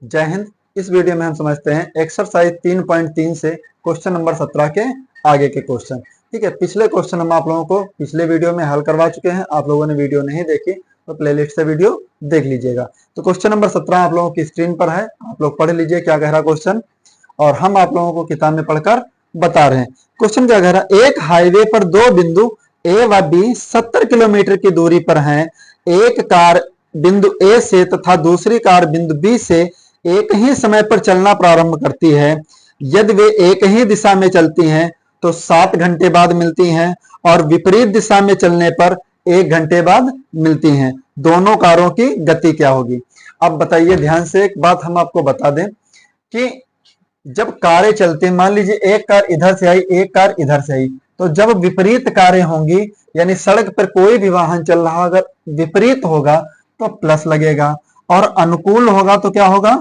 जय हिंद। इस वीडियो में हम समझते हैं एक्सरसाइज 3.3 से क्वेश्चन नंबर 17 के आगे के क्वेश्चन। ठीक है, पिछले क्वेश्चन हम आप लोगों को पिछले वीडियो में हल करवा चुके हैं। आप लोगों ने वीडियो नहीं देखी तो प्लेलिस्ट से वीडियो देख लीजिएगा। तो क्वेश्चन नंबर 17 आप लोगों की स्क्रीन पर है, आप लोग पढ़ लीजिए क्या कह रहा क्वेश्चन, और हम आप लोगों को किताब में पढ़कर बता रहे हैं। क्वेश्चन क्या कह रहा है, एक हाईवे पर दो बिंदु ए व बी 70 किलोमीटर की दूरी पर हैं। एक कार बिंदु ए से तथा दूसरी कार बिंदु बी से एक ही समय पर चलना प्रारंभ करती है। यदि वे एक ही दिशा में चलती हैं तो 7 घंटे बाद मिलती हैं, और विपरीत दिशा में चलने पर 1 घंटे बाद मिलती हैं। दोनों कारों की गति क्या होगी। अब बताइए ध्यान से, एक बात हम आपको बता दें कि जब कारें चलती हैं, मान लीजिए एक कार इधर से आई, एक कार इधर से आई, तो जब विपरीत कारें होंगी, यानी सड़क पर कोई भी वाहन चल रहा अगर विपरीत होगा तो प्लस लगेगा, और अनुकूल होगा तो क्या होगा,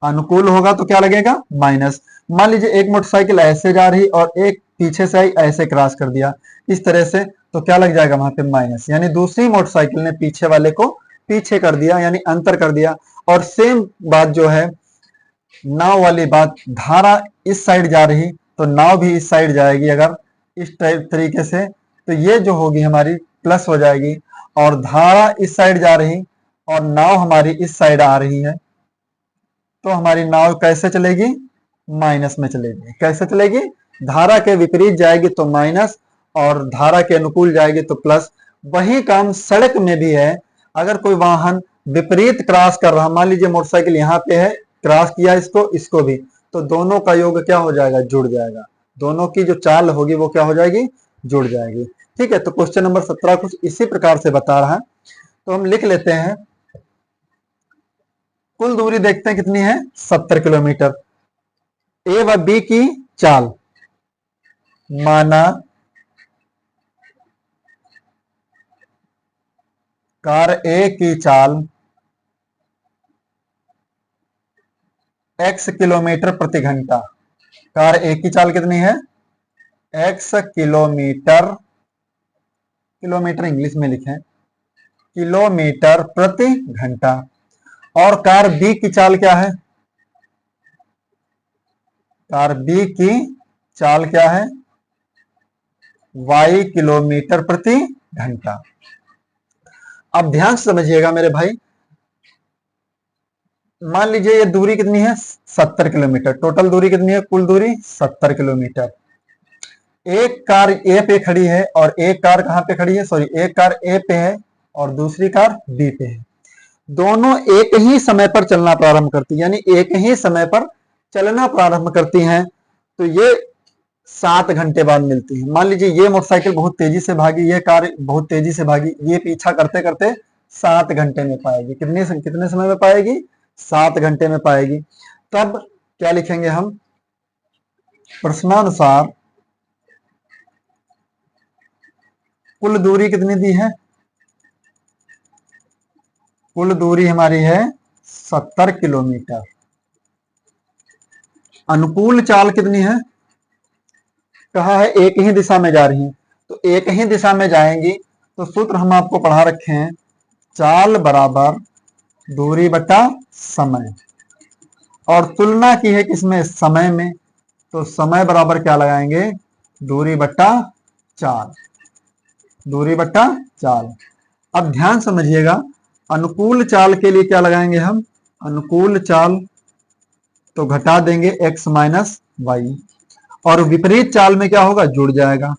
अनुकूल होगा तो क्या लगेगा, माइनस। मान लीजिए एक मोटरसाइकिल ऐसे जा रही और एक पीछे से आई, ऐसे क्रॉस कर दिया इस तरह से, तो क्या लग जाएगा वहां पे, माइनस। यानी दूसरी मोटरसाइकिल ने पीछे वाले को पीछे कर दिया, यानी अंतर कर दिया। और सेम बात जो है नाव वाली बात, धारा इस साइड जा रही तो नाव भी इस साइड जाएगी अगर इस तरीके से, तो ये जो होगी हमारी प्लस हो जाएगी। और धारा इस साइड जा रही और नाव हमारी इस साइड आ रही है, तो हमारी नाव कैसे चलेगी, माइनस में चलेगी। कैसे चलेगी, धारा के विपरीत जाएगी तो माइनस, और धारा के अनुकूल जाएगी तो प्लस। वही काम सड़क में भी है। अगर कोई वाहन विपरीत क्रॉस कर रहा, मान लीजिए मोटरसाइकिल यहाँ पे है, क्रॉस किया इसको, इसको भी, तो दोनों का योग क्या हो जाएगा, जुड़ जाएगा। दोनों की जो चाल होगी वो क्या हो जाएगी, जुड़ जाएगी। ठीक है, तो क्वेश्चन नंबर 17 कुछ इसी प्रकार से बता रहा है। तो हम लिख लेते हैं, कुल दूरी देखते हैं कितनी है, 70 किलोमीटर। ए व बी की चाल, माना कार ए की चाल x किलोमीटर प्रति घंटा। कार ए की चाल कितनी है, x किलोमीटर, किलोमीटर इंग्लिश में लिखें, किलोमीटर प्रति घंटा। और कार बी की चाल क्या है, कार बी की चाल क्या है, y किलोमीटर प्रति घंटा। अब ध्यान से समझिएगा मेरे भाई, मान लीजिए ये दूरी कितनी है, 70 किलोमीटर। टोटल दूरी कितनी है, कुल दूरी 70 किलोमीटर। एक कार ए पे खड़ी है और एक कार कहां पे खड़ी है, सॉरी, एक कार ए पे है और दूसरी कार बी पे है। दोनों एक ही समय पर चलना प्रारंभ करती है, यानी एक ही समय पर चलना प्रारंभ करती हैं, तो ये 7 घंटे बाद मिलती है। मान लीजिए ये मोटरसाइकिल बहुत तेजी से भागी, ये कार बहुत तेजी से भागी, ये पीछा करते करते 7 घंटे में पाएगी। कितने समय में पाएगी, 7 घंटे में पाएगी। तब क्या लिखेंगे हम, प्रश्नानुसार कुल दूरी कितनी दी है, कुल दूरी हमारी है 70 किलोमीटर। अनुकूल चाल कितनी है, कहा है एक ही दिशा में जा रही है, तो एक ही दिशा में जाएंगी तो सूत्र हम आपको पढ़ा रखे हैं, चाल बराबर दूरी बटा समय। और तुलना की है किसमें, समय में, तो समय बराबर क्या लगाएंगे, दूरी बट्टा चाल, दूरी बट्टा चाल। अब ध्यान समझिएगा, अनुकूल चाल के लिए क्या लगाएंगे हम, अनुकूल चाल तो घटा देंगे x माइनस वाई, और विपरीत चाल में क्या होगा, जुड़ जाएगा।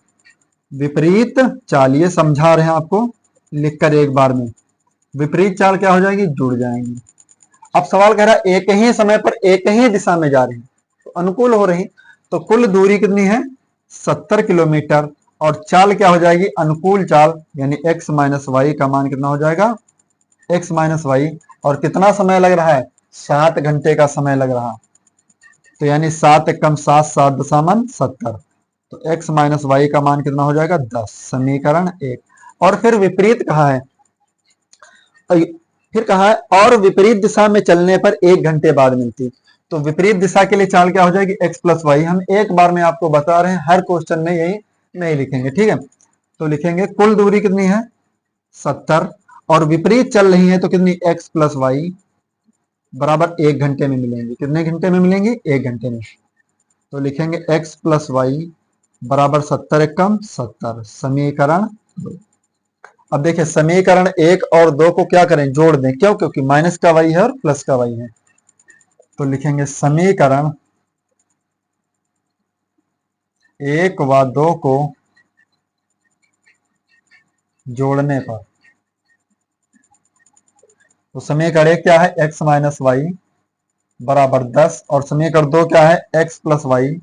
विपरीत चाल, ये समझा रहे हैं आपको लिखकर एक बार में, विपरीत चाल क्या हो जाएगी, जुड़ जाएंगी। अब सवाल कह रहा है एक ही समय पर एक ही दिशा में जा रही, तो अनुकूल हो रही, तो कुल दूरी कितनी है, 70 किलोमीटर, और चाल क्या हो जाएगी, अनुकूल चाल, यानी x माइनस वाई का मान कितना हो जाएगा, x माइनस वाई। और कितना समय लग रहा है, 7 घंटे का समय लग रहा, तो यानी 7 कम 7, 7 दशामन 70, तो x माइनस वाई का मान कितना हो जाएगा, 10। समीकरण 1। और फिर विपरीत कहा है, फिर कहा है और विपरीत दिशा में चलने पर 1 घंटे बाद मिलती। तो विपरीत दिशा के लिए चाल क्या हो जाएगी, x प्लस वाई। हम एक बार में आपको बता रहे हैं, हर क्वेश्चन में यही नहीं लिखेंगे, ठीक है। तो लिखेंगे कुल दूरी कितनी है, 70, और विपरीत चल रही है तो कितनी, x प्लस वाई, बराबर 1 घंटे में मिलेंगी। कितने घंटे में मिलेंगी? 1 घंटे में। तो लिखेंगे x प्लस वाई बराबर 70 एकम 70, समीकरण 2। अब देखिए समीकरण 1 और 2 को क्या करें? जोड़ दें। क्यों? क्योंकि माइनस का वाई है और प्लस का वाई है। तो लिखेंगे समीकरण 1 व 2 को जोड़ने पर, तो समीकरण 1 क्या है? x माइनस वाई बराबर 10 और समीकरण 2 क्या है? x प्लस वाई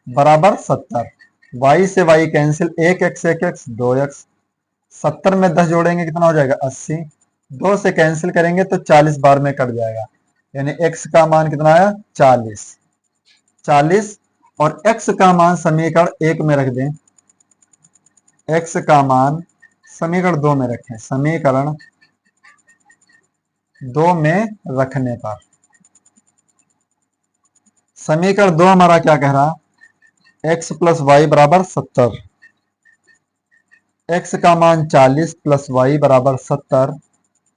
बराबर 70। y से y cancel, 1x 1x 2x, 70 में 10 जोड़ेंगे कितना हो जाएगा? 80। 2 से कैंसिल करेंगे तो 40 बार में कट जाएगा, यानी x का मान कितना आया? 40। और x का मान समीकरण 1 में रख दें, x का मान समीकरण 2 में रखें। समीकरण 2 में रखने पर समीकरण 2 हमारा क्या कह रहा? x प्लस वाई बराबर 70, x का मान 40 प्लस वाई बराबर 70,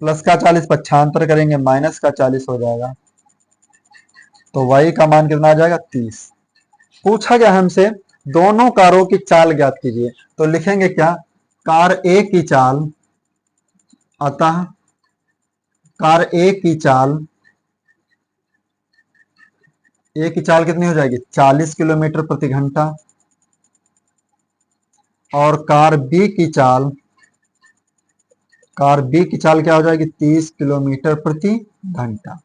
प्लस का 40 पक्षांतर करेंगे माइनस का 40 हो जाएगा, तो y का मान कितना आ जाएगा? 30। पूछा गया हमसे दोनों कारों की चाल ज्ञात कीजिए, तो लिखेंगे क्या? कार ए की चाल, अतः कार ए की चाल कितनी हो जाएगी? 40 किलोमीटर प्रति घंटा। और कार बी की चाल क्या हो जाएगी? 30 किलोमीटर प्रति घंटा।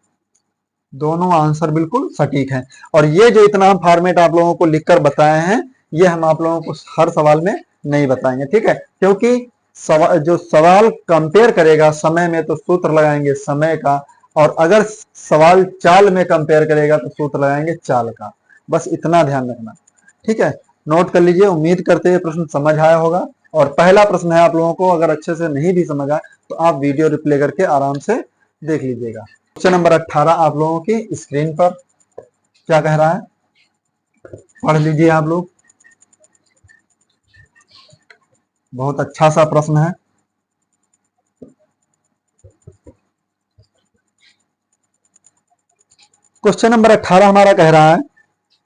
दोनों आंसर बिल्कुल सटीक हैं। और ये जो इतना फॉर्मेट आप लोगों को लिखकर बताए हैं, ये हम आप लोगों को हर सवाल में नहीं बताएंगे, ठीक है? क्योंकि जो सवाल कंपेयर करेगा समय में तो सूत्र लगाएंगे समय का, और अगर सवाल चाल में कंपेयर करेगा तो सूत्र लगाएंगे चाल का। बस इतना ध्यान रखना, ठीक है? नोट कर लीजिए। उम्मीद करते हैं प्रश्न समझ आया होगा। और पहला प्रश्न है आप लोगों को, अगर अच्छे से नहीं भी समझ आए तो आप वीडियो रिप्ले करके आराम से देख लीजिएगा। क्वेश्चन नंबर 18 आप लोगों की स्क्रीन पर क्या कह रहा है, पढ़ लीजिए आप लोग। बहुत अच्छा सा प्रश्न है। क्वेश्चन नंबर 18 हमारा कह रहा है,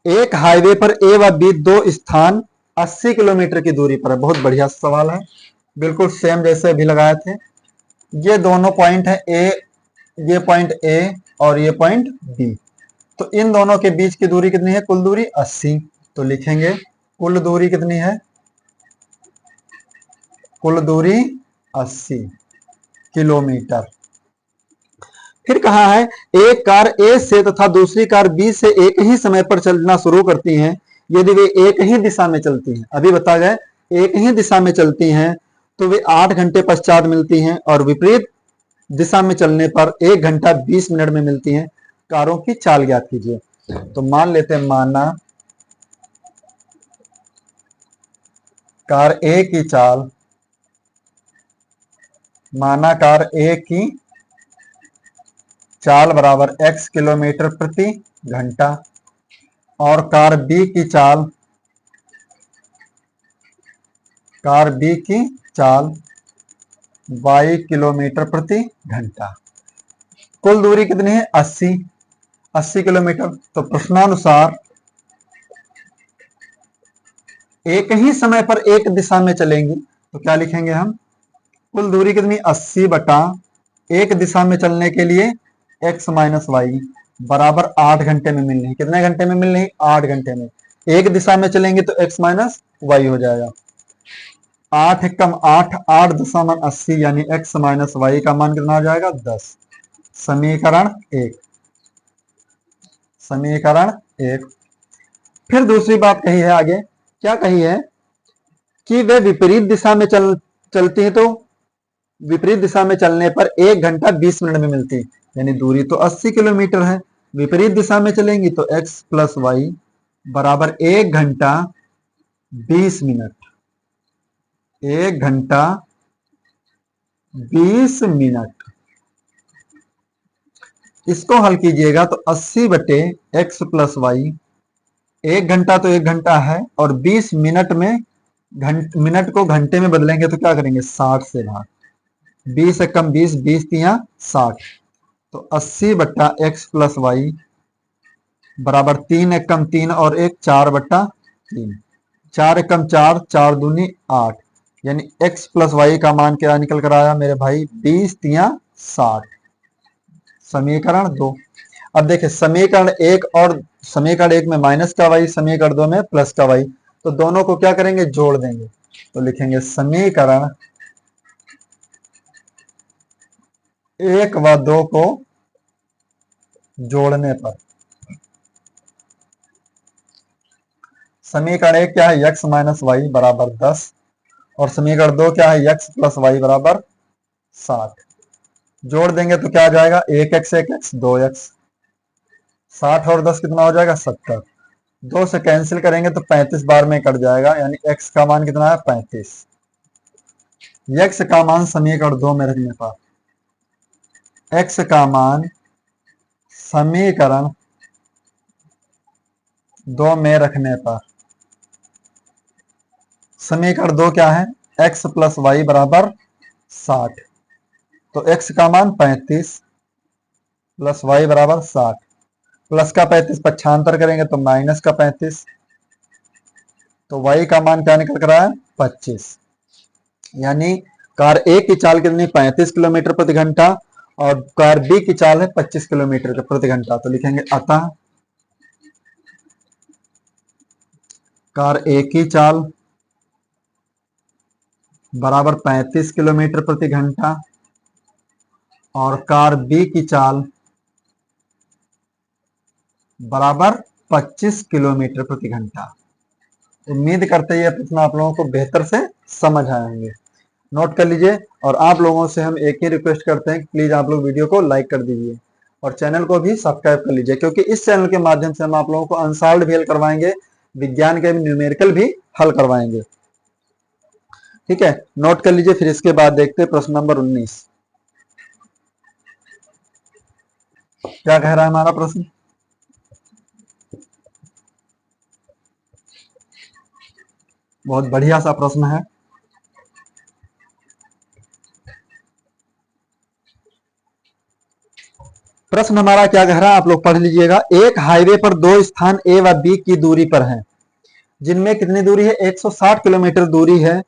एक हाईवे पर ए व बी दो स्थान 80 किलोमीटर की दूरी पर है। बहुत बढ़िया सवाल है, बिल्कुल सेम जैसे अभी लगाए थे। ये दोनों पॉइंट है ए, ये पॉइंट ए और ये पॉइंट बी। तो इन दोनों के बीच की दूरी कितनी है? कुल दूरी 80। तो लिखेंगे कुल दूरी कितनी है? कुल दूरी 80 किलोमीटर। फिर कहा है एक कार ए से तथा दूसरी कार बी से एक ही समय पर चलना शुरू करती हैं यदि वे एक ही दिशा में चलती हैं। अभी बता गए एक ही दिशा में चलती हैं तो वे 8 घंटे पश्चात मिलती हैं, और विपरीत दिशा में चलने पर 1 घंटा 20 मिनट में मिलती हैं। कारों की चाल ज्ञात कीजिए। तो मान लेते हैं, माना कार ए की चाल, माना कार ए की चाल बराबर x किलोमीटर प्रति घंटा, और कार बी की चाल y किलोमीटर प्रति घंटा। कुल दूरी कितनी है? 80 किलोमीटर। तो प्रश्नानुसार एक ही समय पर एक दिशा में चलेंगी, तो क्या लिखेंगे हम? कुल दूरी कितनी? 80 बटा एक दिशा में चलने के लिए x माइनस वाई बराबर 8 घंटे में मिल रही। कितने घंटे में मिल रही? 8 घंटे में। एक दिशा में चलेंगे तो x माइनस वाई हो जाएगा। 8 एकम 8, 8 दशमलव 80, यानी x माइनस वाई का मान कितना हो जाएगा? 10। समीकरण 1। फिर दूसरी बात कही है आगे, क्या कही है कि वे विपरीत दिशा में चलती है, तो विपरीत दिशा में चलने पर 1 घंटा 20 मिनट में मिलती है, यानी दूरी तो 80 किलोमीटर है। विपरीत दिशा में चलेंगी तो x प्लस वाई बराबर 1 घंटा 20 मिनट। 1 घंटा 20 मिनट। इसको हल कीजिएगा तो 80 बटे एक्स प्लस वाई, 1 घंटा तो 1 घंटा है, और 20 मिनट में मिनट को घंटे में बदलेंगे तो क्या करेंगे? 60 से भाग। 20 एकम 20, 20 तिया 60, तो 80/x प्लस वाई बराबर 3 एकम 3 और 1 4/3। 4 एकम 4, 4 दूनी 8, यानी x प्लस वाई का मान क्या निकल कर आया मेरे भाई? 20×3=60। समीकरण 2। अब देखिए समीकरण 1 और समीकरण 1 में माइनस का वाई, समीकरण 2 में प्लस का वाई, तो दोनों को क्या करेंगे? जोड़ देंगे। तो लिखेंगे समीकरण 1 व 2 को जोड़ने पर समीकरण 1 क्या है? x माइनस वाई बराबर 10 और समीकरण 2 क्या है? x प्लस वाई बराबर 60। जोड़ देंगे तो क्या आ जाएगा? 1x 1x 2x, 60 और 10 कितना हो जाएगा? 70। 2 से कैंसिल करेंगे तो 35 बार में कट जाएगा, यानी x का मान कितना है? 35। x का मान समीकरण 2 में रखने पर x का मान समीकरण 2 में रखने पर समीकरण 2 क्या है? x प्लस वाई बराबर 60। तो x का मान 35 प्लस वाई बराबर 60, प्लस का 35 पक्षांतर करेंगे तो माइनस का 35, तो y का मान क्या निकल कर आया? 25। यानी कार ए की चाल कितनी? 35 किलोमीटर प्रति घंटा और कार बी की चाल है 25 किलोमीटर प्रति घंटा। तो लिखेंगे अतः कार ए की चाल बराबर 35 किलोमीटर प्रति घंटा और कार बी की चाल बराबर 25 किलोमीटर प्रति घंटा। उम्मीद करते हैं यह प्रश्न आप लोगों को बेहतर से समझ आएंगे। नोट कर लीजिए और आप लोगों से हम एक ही रिक्वेस्ट करते हैं, प्लीज आप लोग वीडियो को लाइक कर दीजिए और चैनल को भी सब्सक्राइब कर लीजिए, क्योंकि इस चैनल के माध्यम से हम आप लोगों को अनसॉल्व्ड भी हल करवाएंगे, विज्ञान के न्यूमेरिकल भी हल करवाएंगे। ठीक है, नोट कर लीजिए। फिर इसके बाद देखते हैं प्रश्न नंबर 19 क्या कह रहा है हमारा प्रश्न। बहुत बढ़िया सा प्रश्न है। प्रश्न हमारा क्या कह रहा है आप लोग पढ़ लीजिएगा। एक हाईवे पर दो स्थान ए व बी की दूरी पर हैं, जिनमें कितनी दूरी है? 160 किलोमीटर दूरी है।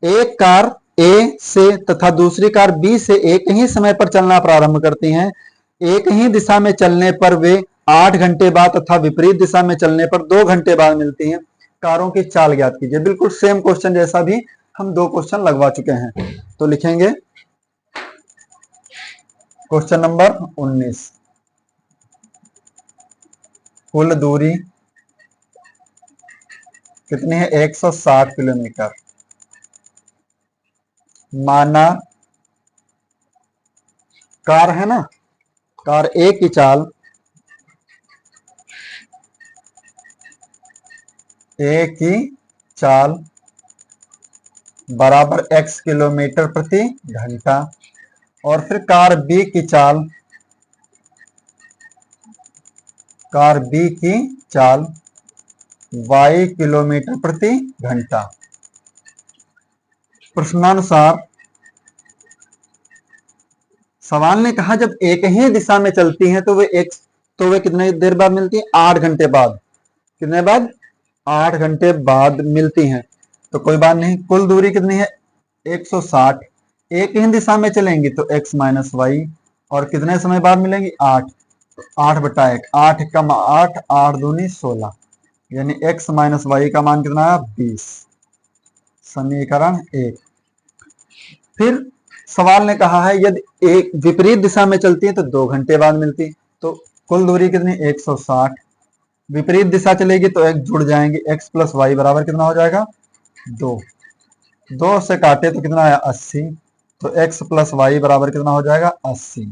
एक कार ए से तथा दूसरी कार बी से एक ही समय पर चलना प्रारंभ करती हैं। एक ही दिशा में चलने पर वे 8 घंटे बाद तथा विपरीत दिशा में चलने पर 2 घंटे बाद मिलती हैं। कारों की चाल ज्ञात कीजिए। बिल्कुल सेम क्वेश्चन जैसा भी हम 2 क्वेश्चन लगवा चुके हैं। तो लिखेंगे क्वेश्चन नंबर 19, कुल दूरी कितनी है? 160 किलोमीटर। माना कार है ना, कार ए की चाल बराबर x किलोमीटर प्रति घंटा और फिर कार बी की चाल y किलोमीटर प्रति घंटा। प्रश्नानुसार सवाल ने कहा जब एक ही दिशा में चलती हैं तो वे कितने देर बाद मिलती है? 8 घंटे बाद। कितने बाद? 8 घंटे बाद मिलती हैं। तो कोई बात नहीं। कुल दूरी कितनी है? 160। एक ही दिशा में चलेंगी तो x माइनस वाई और कितने समय बाद मिलेंगी? 8। 8/1, 8 कम 8, 8 दूनी 16, यानी x माइनस वाई का मान कितना है? 20। समीकरण 1। फिर सवाल ने कहा है यदि एक विपरीत दिशा में चलती है तो 2 घंटे बाद मिलती है। तो कुल दूरी कितनी? 160। विपरीत दिशा चलेगी तो x जुड़ जाएंगे। x प्लस वाई बराबर कितना हो जाएगा? 2। 2 से काटे तो कितना आया? 80। तो x प्लस वाई बराबर कितना हो जाएगा? 80।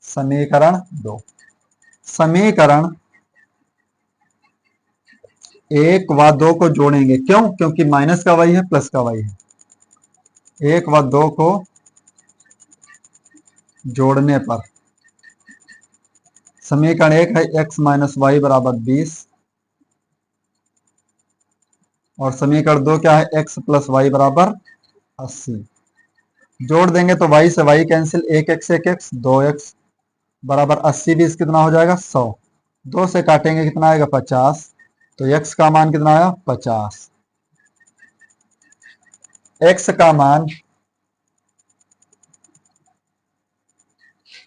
समीकरण 2। समीकरण 1 व 2 को जोड़ेंगे। क्यों? क्योंकि माइनस का वाई है, प्लस का वाई है। 1 व 2 को जोड़ने पर समीकरण 1 है x माइनस वाई बराबर 20 और समीकरण 2 क्या है? x प्लस वाई बराबर 80। जोड़ देंगे तो y से y cancel, 1x 1x 2x बराबर 80 20 कितना हो जाएगा 100। 2 से काटेंगे कितना आएगा 50। तो x का मान कितना आया 50। x का मान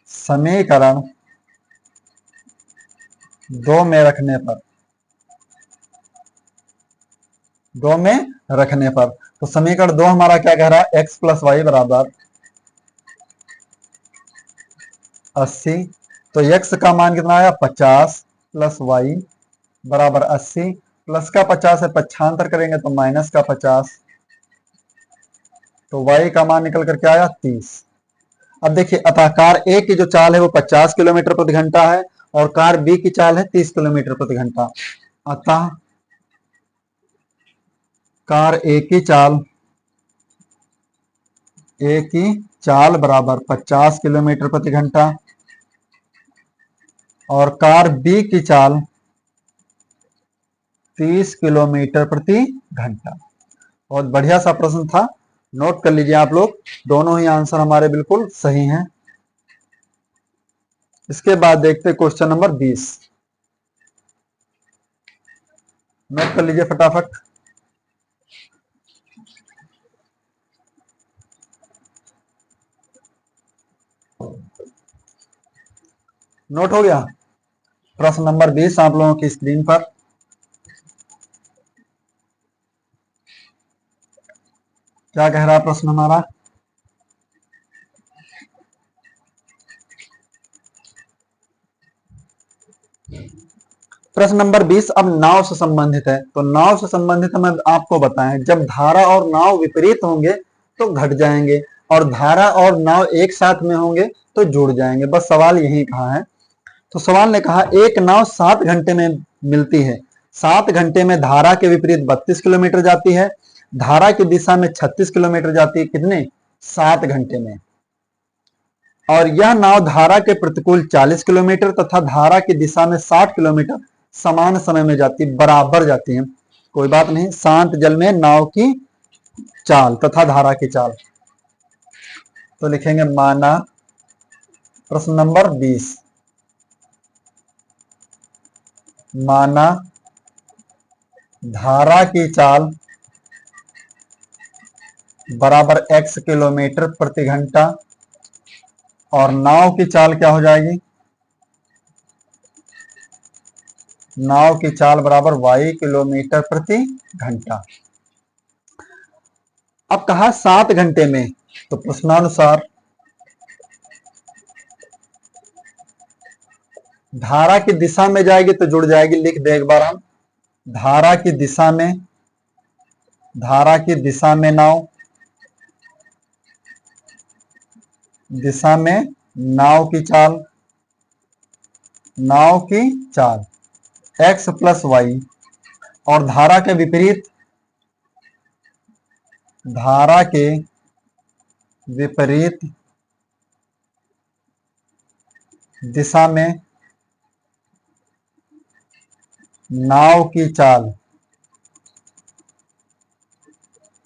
समीकरण 2 में रखने पर, तो समीकरण 2 हमारा क्या कह रहा है, x प्लस वाई बराबर 80। तो x का मान कितना आया 50 प्लस वाई बराबर 80। प्लस का 50 है, पक्षांतर करेंगे तो माइनस का 50। तो y का मान निकल करके आया 30। अब देखिए, अतः कार ए की जो चाल है वो 50 किलोमीटर प्रति घंटा है और कार बी की चाल है 30 किलोमीटर प्रति घंटा। अतः कार ए की चाल बराबर 50 किलोमीटर प्रति घंटा और कार बी की चाल 30 किलोमीटर प्रति घंटा। बहुत बढ़िया सा प्रश्न था, नोट कर लीजिए आप लोग, दोनों ही आंसर हमारे बिल्कुल सही हैं। इसके बाद देखते क्वेश्चन नंबर 20। नोट कर लीजिए फटाफट। नोट हो गया प्रश्न नंबर 20 आप लोगों की स्क्रीन पर। क्या कह रहा है प्रश्न हमारा, प्रश्न नंबर 20 अब नाव से संबंधित है। तो नाव से संबंधित हमें आपको बताएं, जब धारा और नाव विपरीत होंगे तो घट जाएंगे और धारा और नाव एक साथ में होंगे तो जुड़ जाएंगे। बस सवाल यही कहा है। तो सवाल ने कहा एक नाव 7 घंटे में मिलती है। 7 घंटे में धारा के विपरीत 32 किलोमीटर जाती है, धारा की दिशा में 36 किलोमीटर जाती है। कितने 7 घंटे में। और यह नाव धारा के प्रतिकूल 40 किलोमीटर तथा धारा की दिशा में 60 किलोमीटर समान समय में जाती, बराबर जाती है। कोई बात नहीं, शांत जल में नाव की चाल तथा धारा की चाल। तो लिखेंगे माना प्रश्न नंबर 20, माना धारा की चाल बराबर x किलोमीटर प्रति घंटा और नाव की चाल क्या हो जाएगी, नाव की चाल बराबर y किलोमीटर प्रति घंटा। अब कहा 7 घंटे में, तो प्रश्नानुसार धारा की दिशा में जाएगी तो जुड़ जाएगी। लिख दे एक बार हम, धारा की दिशा में नाव, दिशा में नाव की चाल x प्लस वाई और धारा के विपरीत दिशा में नाव की चाल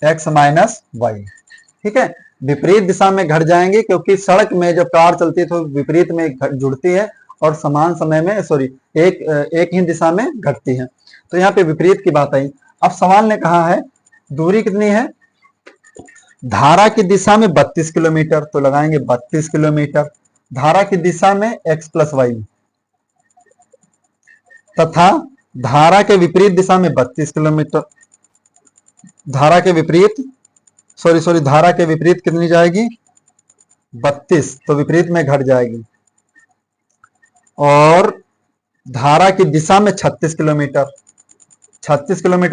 x माइनस वाई। ठीक है, विपरीत दिशा में घट जाएंगे क्योंकि सड़क में जब कार चलती है तो विपरीत में जुड़ती है और समान समय में एक ही दिशा में घटती है। तो यहाँ पे विपरीत की बात आई। अब सवाल ने कहा है दूरी कितनी है, धारा की दिशा में 32 किलोमीटर, तो लगाएंगे 32 किलोमीटर। धारा की दिशा में x प्लस वाई तथा धारा के विपरीत दिशा में 32 किलोमीटर। धारा के विपरीत कितनी जाएगी 32, तो विपरीत में घट जाएगी। और धारा की दिशा में 36 किलोमीटर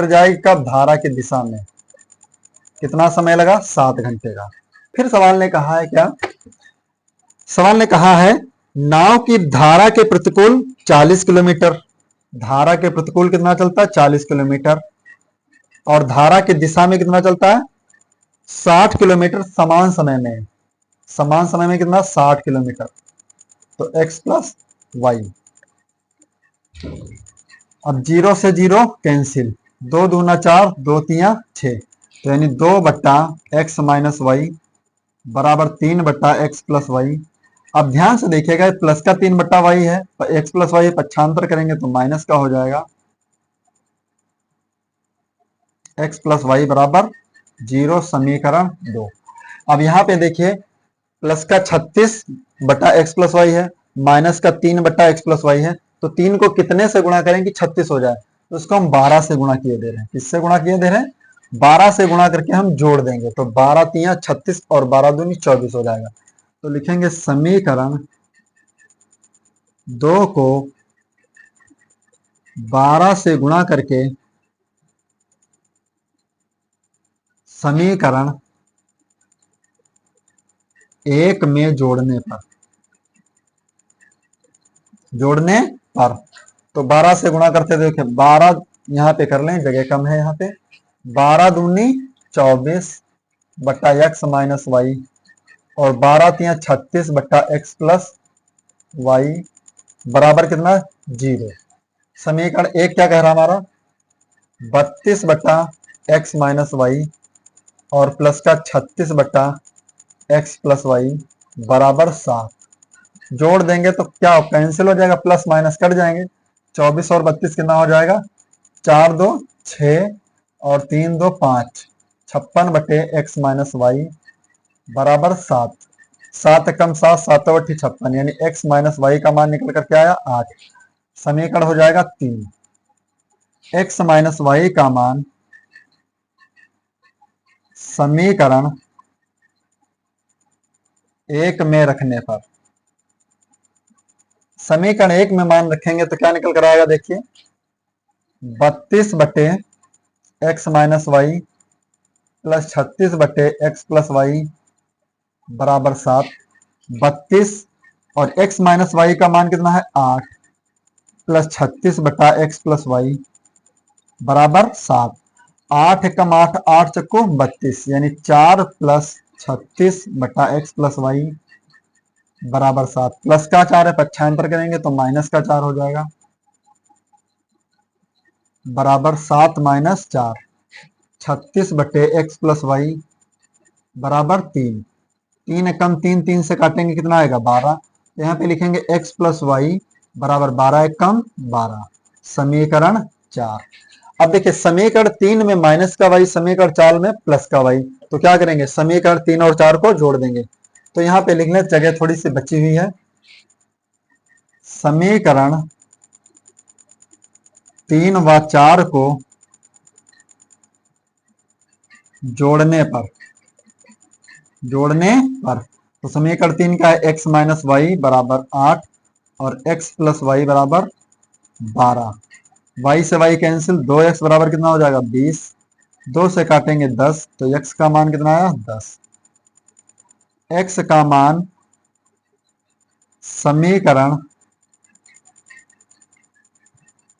जाएगी। कब, धारा की दिशा में। कितना समय लगा 7 घंटे का। फिर सवाल ने कहा है क्या, सवाल ने कहा है नाव की धारा के प्रतिकूल 40 किलोमीटर, धारा के प्रतिकूल कितना चलता है 40 किलोमीटर और धारा की दिशा में कितना चलता है 60 किलोमीटर समान समय में कितना 60 किलोमीटर। तो x प्लस वाई। अब 0 से 0 कैंसिल, 2 दूना 4, 2 तिया 6, तो यानी 2 बट्टा x माइनस वाई बराबर 3 बट्टा x प्लस वाई। अब ध्यान से देखिएगा, प्लस का 3/y है, तो x प्लस वाई पक्षांतर करेंगे तो माइनस का हो जाएगा, x प्लस वाई बराबर 0, समीकरण 2। अब यहाँ पे देखिए, प्लस का 36/x प्लस वाई है, माइनस का 3/x प्लस वाई है, तो 3 को कितने से गुणा करें कि 36 हो जाए, तो इसको हम 12 से गुणा किए दे रहे हैं। किससे गुणा किए दे रहे हैं? 12 से गुणा करके हम जोड़ देंगे, तो 12 तिया 36 और 12 दूनी 24 हो जाएगा। तो लिखेंगे समीकरण 2 को 12 से गुणा करके समीकरण 1 में जोड़ने पर तो 12 से गुणा करते देखिए, 12 यहाँ पे कर लें, जगह कम है यहाँ पे, 12 दूनी 24/x माइनस वाई और 12 तिया 36/x प्लस वाई बराबर कितना? 0। समीकरण 1 क्या कह रहा हमारा? 32/x माइनस वाई और प्लस का 36/x प्लस वाई बराबर 7। जोड़ देंगे तो क्या कैंसिल हो जाएगा, प्लस माइनस कट जाएंगे, 24 और 32 कितना हो जाएगा? 4 2 6 और 3 2 5, 56/x माइनस वाई बराबर 7। 7 कम 7, 7 8 56, यानी x माइनस वाई का मान निकल करके आया 8। समीकरण हो जाएगा 3। x माइनस वाई का मान समीकरण 1 में रखने पर, समीकरण 1 में मान रखेंगे तो क्या निकल कर आएगा? देखिए, 32/x minus y plus 36/x plus y बराबर 7। 32 और x माइनस वाई का मान कितना है? 8 प्लस 36/x प्लस वाई बराबर 7। 8 कम 8, 8 चक्को 32, यानी 4 प्लस 36/x प्लस वाई बराबर 7। प्लस का 4 है, पक्षांतर करेंगे तो माइनस का 4 हो जाएगा, बराबर 7 माइनस 4, 36/x प्लस वाई बराबर 3। 3 कम 3, 3 से काटेंगे कितना आएगा? 12। तो यहाँ पे लिखेंगे x प्लस वाई बराबर 12 कम 12, समीकरण 4। अब देखिए, समीकरण 3 में माइनस का वाई, समीकरण 4 में प्लस का वाई, तो क्या करेंगे? समीकरण 3 और 4 को जोड़ देंगे। तो यहाँ पे लिखने जगह थोड़ी सी बची हुई है, समीकरण 3 व 4 को जोड़ने पर तो समीकरण 3 का है x माइनस वाई बराबर 8 और x प्लस वाई बराबर 12। y से y कैंसिल, 2x बराबर कितना हो जाएगा? 20। 2 से काटेंगे 10, तो x का मान कितना आया? 10। x का मान समीकरण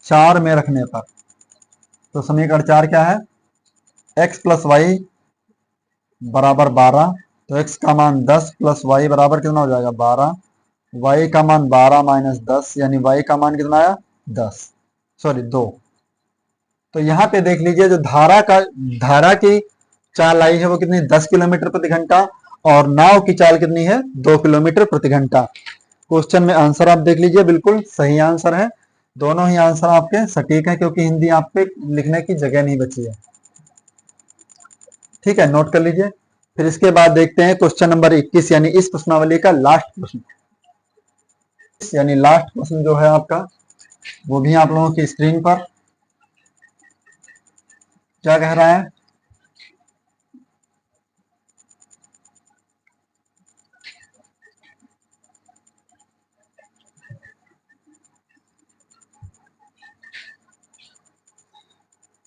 4 में रखने पर, तो समीकरण 4 क्या है? x प्लस वाई बराबर 12, तो x का मान 10 प्लस y बराबर कितना हो जाएगा? 12। y का मान 12 माइनस 10, यानी y का मान कितना आया? 2। तो यहाँ पे देख लीजिए, जो धारा की चाल आई है वो कितनी? 10 किलोमीटर प्रति घंटा, और नाव की चाल कितनी है? 2 किलोमीटर प्रति घंटा। क्वेश्चन में आंसर आप देख लीजिए, बिल्कुल सही आंसर है। दोनों ही आंसर आपके सटीक है, क्योंकि हिंदी आप पे लिखने की जगह नहीं बची है। ठीक है, नोट कर लीजिए। फिर इसके बाद देखते हैं क्वेश्चन नंबर 21, यानी इस प्रश्नावली का लास्ट प्रश्न, यानी लास्ट प्रश्न जो है आपका, वो भी आप लोगों की स्क्रीन पर क्या कह रहा है?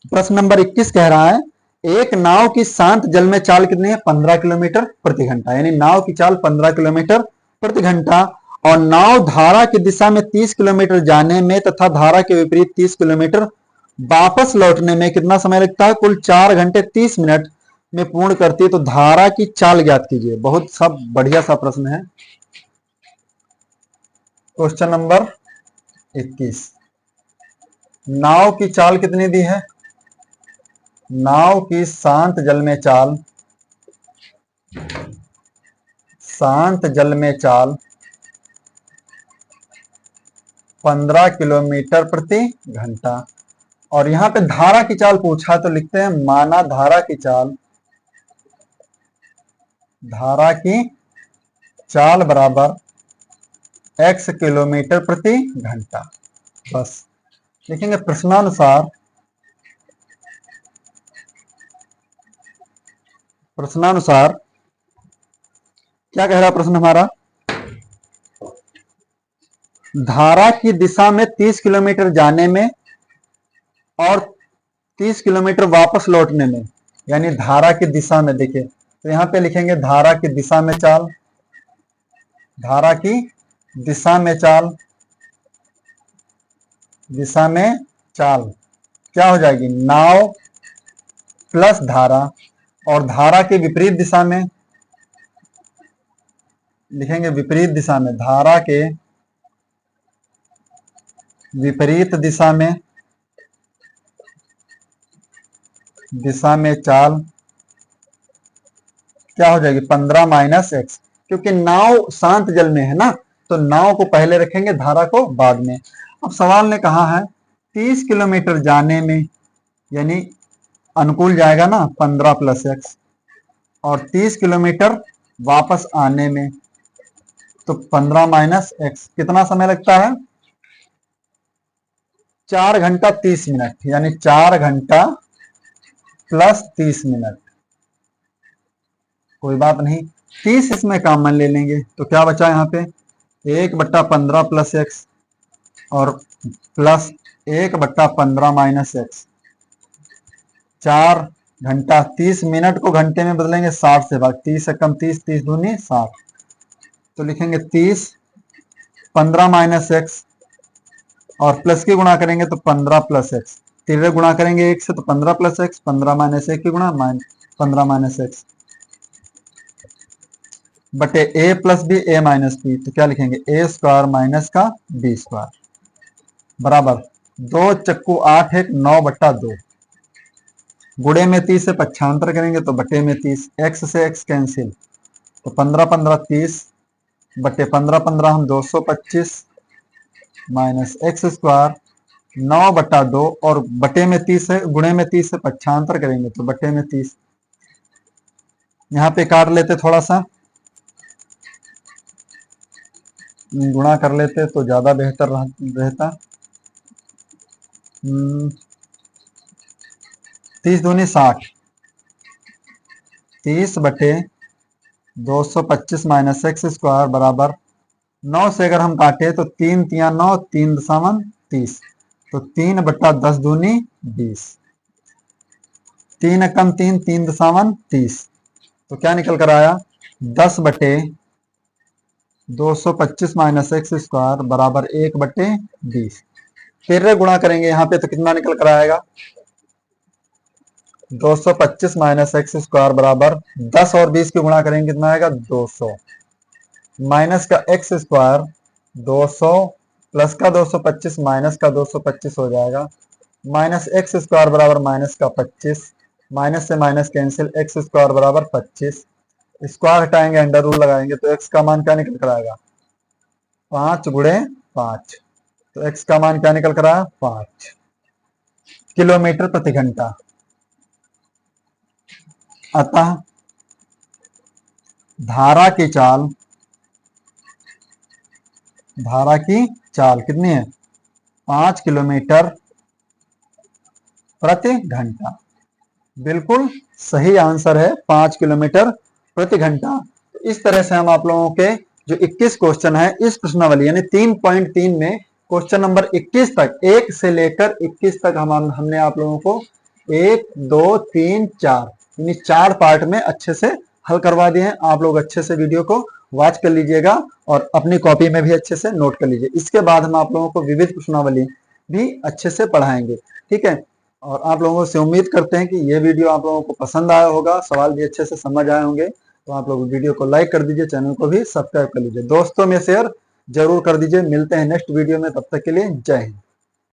प्रश्न नंबर 21 कह रहा है, एक नाव की शांत जल में चाल कितनी है? 15 किलोमीटर प्रति घंटा, यानी नाव की चाल 15 किलोमीटर प्रति घंटा, और नाव धारा की दिशा में 30 किलोमीटर जाने में तथा धारा के विपरीत 30 किलोमीटर वापस लौटने में कितना समय लगता है? कुल 4 घंटे 30 मिनट में पूर्ण करती है। तो धारा की चाल ज्ञात कीजिए। बहुत सब बढ़िया सा प्रश्न है। क्वेश्चन नंबर 21, नाव की चाल कितनी दी है? नाव की शांत जल में चाल 15 किलोमीटर प्रति घंटा। और यहाँ पे धारा की चाल पूछा तो लिखते हैं माना धारा की चाल बराबर x किलोमीटर प्रति घंटा। बस लिखेंगे प्रश्नानुसार क्या कह रहा प्रश्न हमारा, धारा की दिशा में 30 किलोमीटर जाने में और 30 किलोमीटर वापस लौटने में, यानी धारा की दिशा में। देखिए तो यहां पे लिखेंगे धारा की दिशा में चाल, क्या हो जाएगी, नाव प्लस धारा। और धारा के विपरीत दिशा में लिखेंगे धारा के विपरीत दिशा में चाल क्या हो जाएगी, 15 माइनस एक्स। क्योंकि नाव शांत जल में है ना, तो नाव को पहले रखेंगे, धारा को बाद में। अब सवाल ने कहा है 30 किलोमीटर जाने में, यानी अनुकूल जाएगा ना 15 प्लस एक्स, और 30 किलोमीटर वापस आने में तो 15 माइनस एक्स। कितना समय लगता है, 4 घंटा 30 मिनट, यानी 4 घंटा प्लस 30 मिनट। कोई बात नहीं, 30 इसमें कॉमन ले लेंगे तो क्या बचा यहाँ पे, 1/15 प्लस एक्स और प्लस 1/15 माइनस एक्स। 4 घंटा 30 मिनट को घंटे में बदलेंगे 60 से भाग, 30 से कम 30, 30 दूनी 60, तो लिखेंगे 30, 15 माइनस एक्स और प्लस की गुणा करेंगे तो 15 प्लस एक्स। तिर्रे गुणा करेंगे 1 से तो 15 प्लस एक्स, 15 माइनस 1 की गुणा 15 माइनस एक्स बटे ए प्लस बी ए माइनस बी। तो क्या लिखेंगे, ए स्क्वायर माइनस का बी स्क्वायर बराबर 2 चक्कू 8 1 9/2। गुणे में 30 से पक्षांतर करेंगे तो बटे में 30, एक्स से एक्स कैंसिल तो 15 15 30 बटे 15 15 हम 225 माइनस एक्स स्क्वायर 9/2 और बटे में 30 है, गुणे में 30 से पक्षांतर करेंगे तो बटे में 30। यहाँ पे काट लेते, थोड़ा सा गुणा कर लेते तो ज्यादा बेहतर रहता। 30 दूनी 60, 30 बटे 225 माइनस एक्स स्क्वायर बराबर 9 से अगर हम काटे तो 3 तिया 9, 3 दशामन 30, तो 3/10 दूनी 20, 3 कम 3, 3 दशामन 30, तो क्या निकल कर आया 10 बटे 225 माइनस एक्स स्क्वायर बराबर 1/20। फिर गुणा करेंगे यहाँ पे तो कितना निकल कर आएगा, 225 माइनस एक्स स्क्वायर बराबर 10 और 20 की गुणा करेंगे कितना आएगा 200, माइनस का एक्स स्क्वायर 200 प्लस का 225 माइनस का 225 हो जाएगा, माइनस एक्स स्क्वायर बराबर माइनस का 25, माइनस से माइनस कैंसिल, एक्स स्क्वायर बराबर 25, स्क्वायर हटाएंगे अंडर रूल लगाएंगे तो x का मान क्या निकल कर आएगा 5 गुणे 5, तो x का मान क्या निकल कर आया 5 किलोमीटर प्रति घंटा। अतः धारा की चाल कितनी है 5 किलोमीटर प्रति घंटा। बिल्कुल सही आंसर है 5 किलोमीटर प्रति घंटा। तो इस तरह से हम आप लोगों के जो 21 क्वेश्चन है इस प्रश्नावली यानी 3.3 में क्वेश्चन नंबर 21 तक 1 से लेकर 21 तक हमने आप लोगों को 1 2 3 4 यानी 4 पार्ट में अच्छे से हल करवा दिए हैं। आप लोग अच्छे से वीडियो को वॉच कर लीजिएगा और अपनी कॉपी में भी अच्छे से नोट कर लीजिए। इसके बाद हम आप लोगों को विविध प्रश्नावली भी अच्छे से पढ़ाएंगे, ठीक है। और आप लोगों से उम्मीद करते हैं कि ये वीडियो आप लोगों को पसंद आया होगा, सवाल भी अच्छे से समझ आए होंगे। तो आप लोग वीडियो को लाइक कर दीजिए, चैनल को भी सब्सक्राइब कर लीजिए, दोस्तों में शेयर जरूर कर दीजिए। मिलते हैं नेक्स्ट वीडियो में, तब तक के लिए जय हिंद।